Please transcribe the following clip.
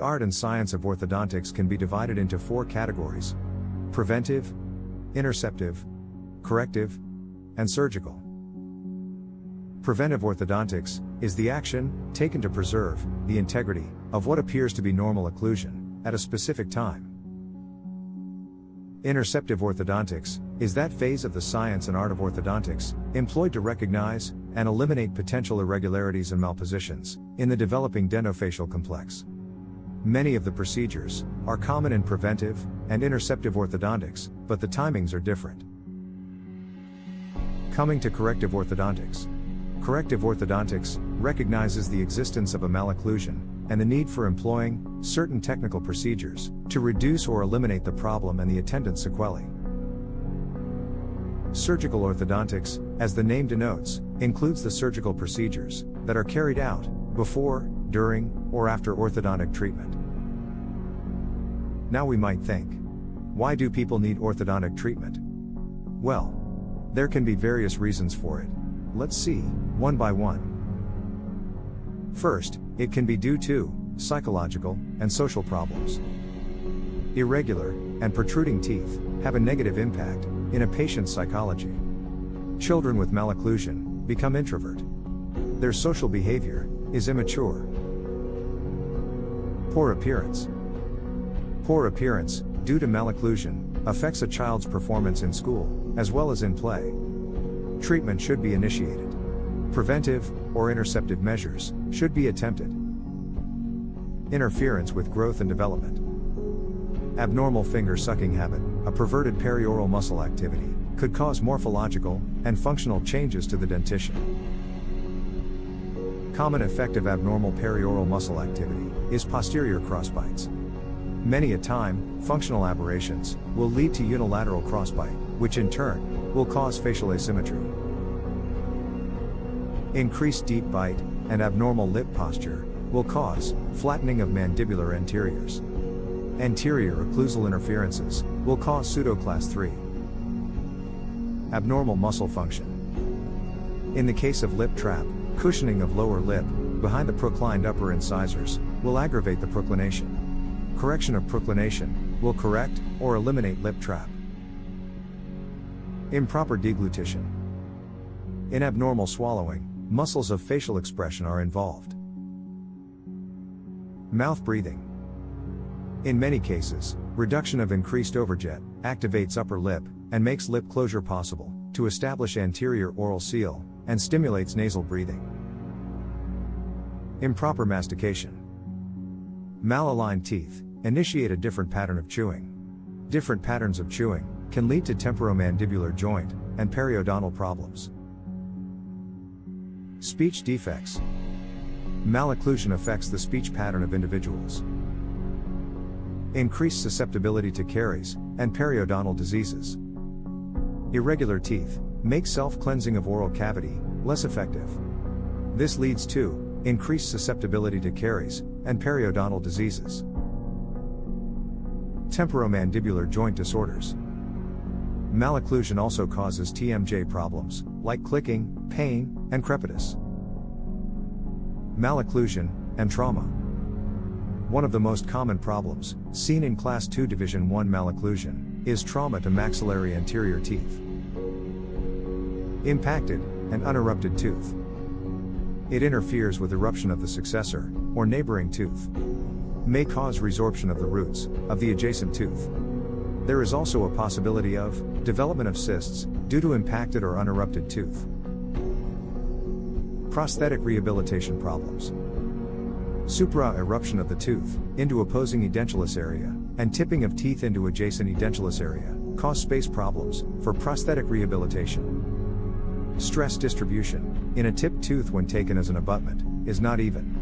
art and science of orthodontics can be divided into 4 categories: preventive, interceptive, corrective, and surgical. Preventive orthodontics is the action taken to preserve the integrity of what appears to be normal occlusion at a specific time. Interceptive orthodontics is that phase of the science and art of orthodontics employed to recognize and eliminate potential irregularities and malpositions in the developing dentofacial complex. Many of the procedures are common in preventive and interceptive orthodontics, but the timings are different. Coming to corrective orthodontics. Corrective orthodontics recognizes the existence of a malocclusion and the need for employing certain technical procedures to reduce or eliminate the problem and the attendant sequelae. Surgical orthodontics, as the name denotes, includes the surgical procedures that are carried out before, during, or after orthodontic treatment. Now we might think, why do people need orthodontic treatment? Well, there can be various reasons for it. Let's see, one by one. First, it can be due to psychological and social problems. Irregular and protruding teeth have a negative impact in a patient's psychology. Children with malocclusion become introvert. Their social behavior is immature. Poor appearance. Poor appearance, due to malocclusion, affects a child's performance in school, as well as in play. Treatment should be initiated. Preventive or interceptive measures should be attempted. Interference with growth and development. Abnormal finger sucking habit, a perverted perioral muscle activity, could cause morphological and functional changes to the dentition. Common effect of abnormal perioral muscle activity is posterior crossbites. Many a time, functional aberrations will lead to unilateral crossbite, which in turn will cause facial asymmetry. Increased deep bite and abnormal lip posture will cause flattening of mandibular anteriors. Anterior occlusal interferences will cause pseudoclass 3. Abnormal muscle function. In the case of lip trap, cushioning of lower lip behind the proclined upper incisors will aggravate the proclination. Correction of proclination will correct or eliminate lip trap. Improper deglutition. In abnormal swallowing, muscles of facial expression are involved. Mouth breathing. In many cases, reduction of increased overjet activates upper lip and makes lip closure possible to establish anterior oral seal and stimulates nasal breathing. Improper mastication. Malaligned teeth initiate a different pattern of chewing. Different patterns of chewing can lead to temporomandibular joint and periodontal problems. Speech defects. Malocclusion affects the speech pattern of individuals. Increased susceptibility to caries and periodontal diseases. Irregular teeth make self-cleansing of oral cavity less effective. This leads to increased susceptibility to caries and periodontal diseases. Temporomandibular joint disorders. Malocclusion also causes TMJ problems, like clicking, pain, and crepitus. Malocclusion and trauma. One of the most common problems, seen in Class II Division I malocclusion, is trauma to maxillary anterior teeth. Impacted and unerupted tooth. It interferes with eruption of the successor, or neighboring tooth. May cause resorption of the roots of the adjacent tooth. There is also a possibility of development of cysts due to impacted or unerupted tooth. Prosthetic rehabilitation problems. Supra-eruption of the tooth into opposing edentulous area and tipping of teeth into adjacent edentulous area cause space problems for prosthetic rehabilitation. Stress distribution in a tipped tooth when taken as an abutment is not even.